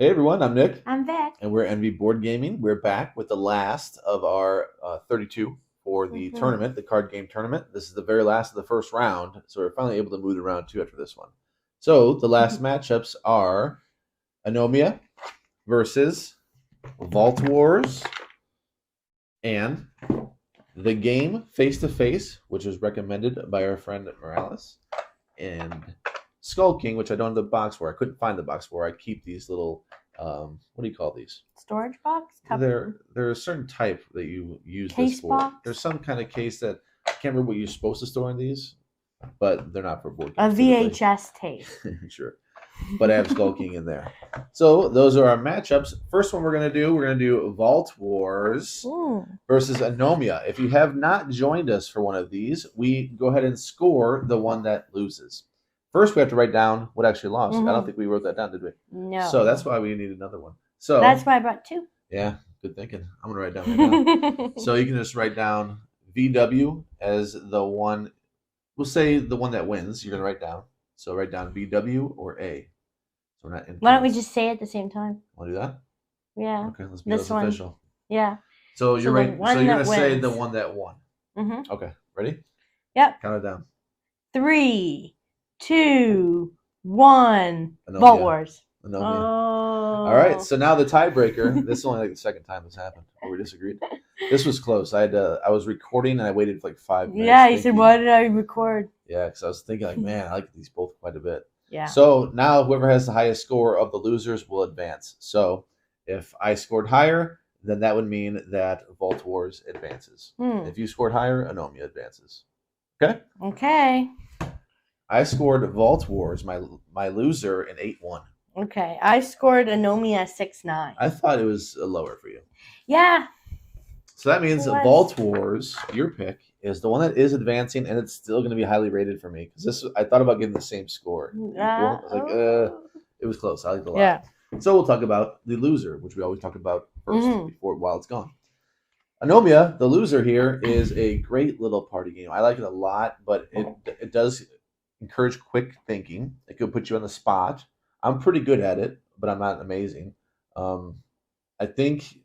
Hey everyone, I'm Nick, I'm Vic. and we're Envy Board Gaming. We're back with the last of our 32 for the Mm-hmm. tournament, the card game tournament. This is the very last of the first round, so we're finally able to move to round 2 after this one. So the last matchups are Anomia versus Vault Wars and the game Face to Face, which was recommended by our friend Morales, and Skull King, which I don't have the box for. I couldn't find the box for. I keep these little what do you call these? Storage box? There's a certain type that you use Case this for. box? There's some kind of case that I can't remember what you're supposed to store in these, but they're not for board A games. typically. VHS tape. Sure. But I have Skull King in there. So those are our matchups. First one we're gonna do Vault Wars versus Anomia. If you have not joined us for one of these, we go ahead and score the one that loses. First, we have to write down what actually lost. I don't think we wrote that down, did we? No. So that's why we need another one. So that's why I brought two. Yeah, good thinking. I'm gonna write down right now. So you can just write down VW as the one. We'll say the one that wins. You're gonna write down. So write down VW or A. So we're not. Why don't we just say it at the same time? Want to do that? Yeah. Okay, let's be this one. official. Yeah. So you're right. So you're gonna say the one that won. Mm-hmm. Okay, ready? Yep. Count it down. 3, 2, 1. Anomia. Vault Wars. Anomia. Oh. All right. So now the tiebreaker. This is only like the second time this happened where we disagreed. This was close. I was recording and I waited for like 5 minutes. Yeah, you said, why did I record? Yeah, because I was thinking like, man, I like these both quite a bit. Yeah. So now whoever has the highest score of the losers will advance. So if I scored higher, then that would mean that Vault Wars advances. If you scored higher, Anomia advances. Okay? Okay. I scored Vault Wars, my loser, in 8-1. Okay. I scored Anomia 6-9. I thought it was lower for you. Yeah. So that means that Vault Wars, your pick, is the one that is advancing, and it's still going to be highly rated for me because I thought about getting the same score. I was like, it was close. I liked it a lot. Yeah. So we'll talk about the loser, which we always talk about first while it's gone. Anomia, the loser here, is a great little party game. I like it a lot, but it does encourage quick thinking. It could put you on the spot. I'm pretty good at it, but I'm not amazing. I think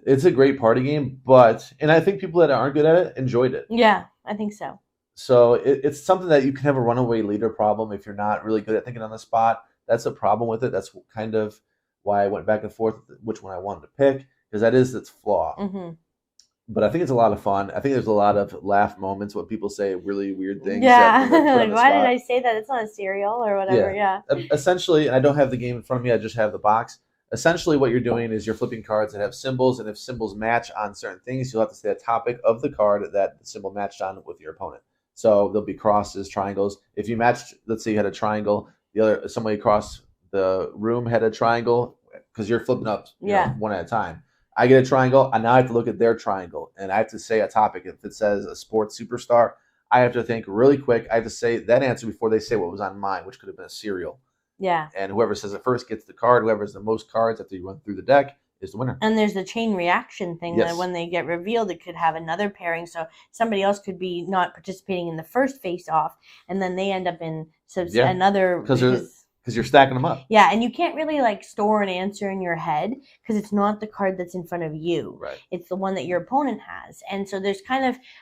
it's a great party game, and I think people that aren't good at it enjoyed it. Yeah, I think so. So it's something that you can have a runaway leader problem if you're not really good at thinking on the spot. That's a problem with it. That's kind of why I went back and forth which one I wanted to pick, because that is its flaw. Mm-hmm. But I think it's a lot of fun. I think there's a lot of laugh moments when people say really weird things. Yeah, like, why did I say that? It's not a cereal or whatever, yeah. Essentially, and I don't have the game in front of me, I just have the box. Essentially, what you're doing is you're flipping cards that have symbols, and if symbols match on certain things, you'll have to say a topic of the card that the symbol matched on with your opponent. So there'll be crosses, triangles. If you matched, let's say you had a triangle, somebody across the room had a triangle, because you're flipping up one at a time. I get a triangle, and now I have to look at their triangle, and I have to say a topic. If it says a sports superstar, I have to think really quick. I have to say that answer before they say what was on mine, which could have been a cereal. Yeah. And whoever says it first gets the card. Whoever has the most cards after you run through the deck is the winner. And there's the chain reaction thing that when they get revealed, it could have another pairing. So somebody else could be not participating in the first face-off, and then they end up in another... Because you're stacking them up. Yeah, and you can't really like store an answer in your head because it's not the card that's in front of you. Right. It's the one that your opponent has. And so there's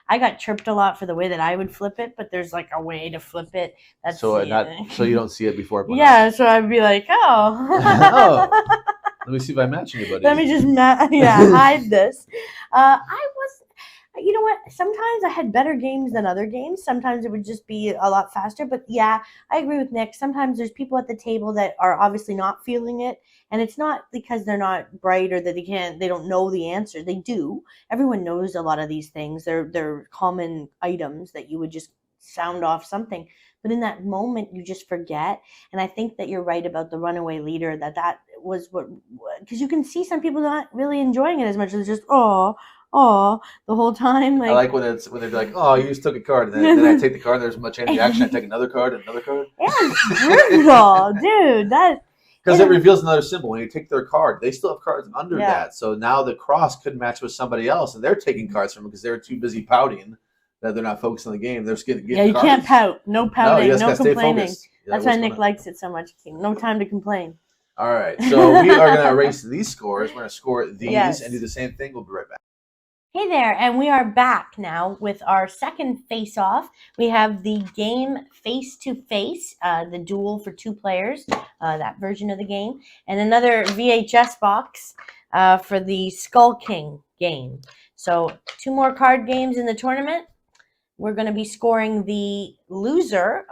I got chirped a lot for the way that I would flip it, but there's like a way to flip it. That's so you don't see it before. Yeah, so I'd be like, oh. Let me see if I match anybody. Let me just hide this. You know what? Sometimes I had better games than other games. Sometimes it would just be a lot faster. But yeah, I agree with Nick. Sometimes there's people at the table that are obviously not feeling it. And it's not because they're not bright or that they don't know the answer. They do. Everyone knows a lot of these things. They're common items that you would just sound off something. But in that moment, you just forget. And I think that you're right about the runaway leader, that was because you can see some people not really enjoying it as much as just, the whole time. Like, I like when they're like, oh, you just took a card, and then I take the card, there's much chain reaction, I take another card and another card. Yeah, it's brutal, dude. Because it reveals another symbol. When you take their card, they still have cards under that. So now the cross could match with somebody else, and they're taking cards from them because they're too busy pouting that they're not focused on the game. They're just getting you cards. Can't pout. No pouting. No complaining. You That's why Nick likes it so much. No time to complain. All right, so we are going to erase these scores. We're going to score these and do the same thing. We'll be right back. Hey there, and we are back now with our second face-off. We have the game face-to-face, the duel for 2 players, that version of the game, and another VHS box for the Skull King game. So 2 more card games in the tournament. We're going to be scoring the loser.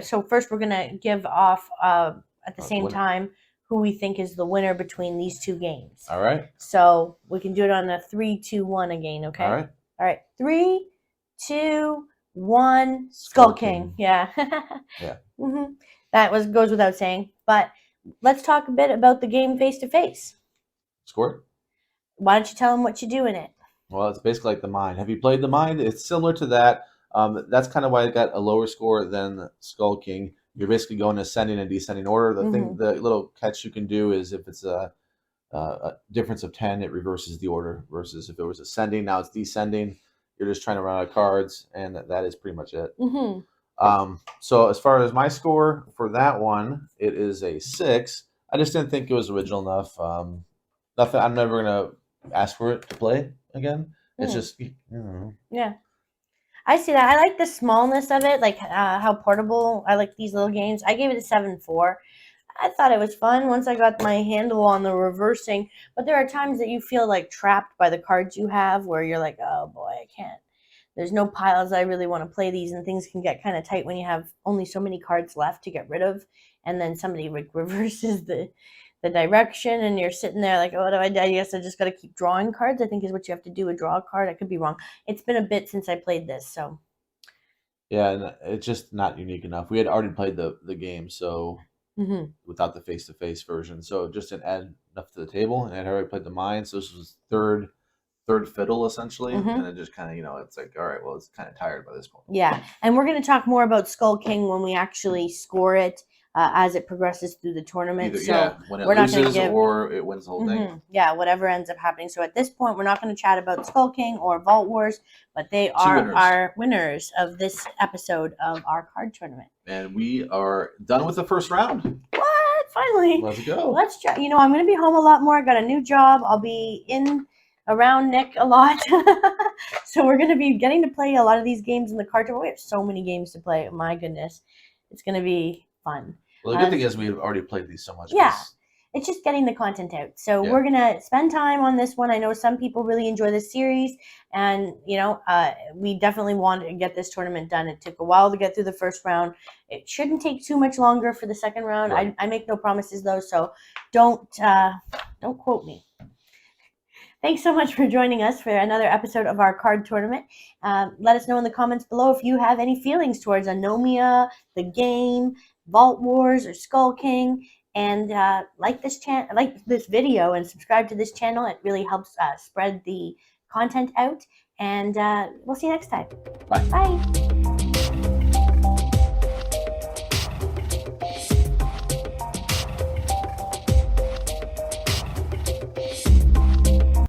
So first we're going to give off at the same time who we think is the winner between these 2 games. All right. So we can do it on a 3, 2, 1 again, okay? All right. All right. 3, 2, 1. Skull King. Yeah. Yeah. That goes without saying. But let's talk a bit about the game face to face. Score. Why don't you tell them what you do in it? Well, it's basically like the Mind. Have you played the Mind? It's similar to that. That's kind of why it got a lower score than Skull King. You're basically going ascending and descending order. The little catch you can do is if it's a difference of 10, it reverses the order. Versus if it was ascending, now it's descending. You're just trying to run out of cards, and that is pretty much it. So as far as my score for that one, it is a 6. I just didn't think it was original enough. Nothing. I'm never gonna ask for it to play again. It's just, yeah. I see that. I like the smallness of it, like how portable. I like these little games. I gave it a 7.4. I thought it was fun once I got my handle on the reversing. But there are times that you feel like trapped by the cards you have where you're like, oh boy, I can't. There's no piles. I really want to play these, and things can get kind of tight when you have only so many cards left to get rid of. And then somebody reverses the direction, and you're sitting there like, oh, what do I do? I guess I just got to keep drawing cards, I think is what you have to do, draw a card. I could be wrong. It's been a bit since I played this, so. Yeah, and it's just not unique enough. We had already played the game, so without the face-to-face version. So just didn't add enough to the table, and I had already played the Mind, so this was third fiddle, essentially. And it just kind of, it's like, all right, well, it's kind of tired by this point. Yeah, and we're going to talk more about Skull King when we actually score it. As it progresses through the tournament. When it loses or it wins the whole thing. Yeah, whatever ends up happening. So at this point, we're not going to chat about Skull King or Vault Wars, but they are our winners of this episode of our card tournament. And we are done with the first round. What? Finally. Let's go. Let's try. I'm going to be home a lot more. I got a new job. I'll be around Nick a lot. So we're going to be getting to play a lot of these games in the card tournament. We have so many games to play. My goodness. It's going to be fun. Well, the good thing is we've already played these so much. Yeah, it's just getting the content out. So we're going to spend time on this one. I know some people really enjoy this series, and, we definitely want to get this tournament done. It took a while to get through the first round. It shouldn't take too much longer for the second round. Right. I make no promises, though, so don't quote me. Thanks so much for joining us for another episode of our card tournament. Let us know in the comments below if you have any feelings towards Anomia, the game, Vault Wars, or Skull King. And like this video and subscribe to this channel. It really helps spread the content out. And we'll see you next time. Bye. Bye.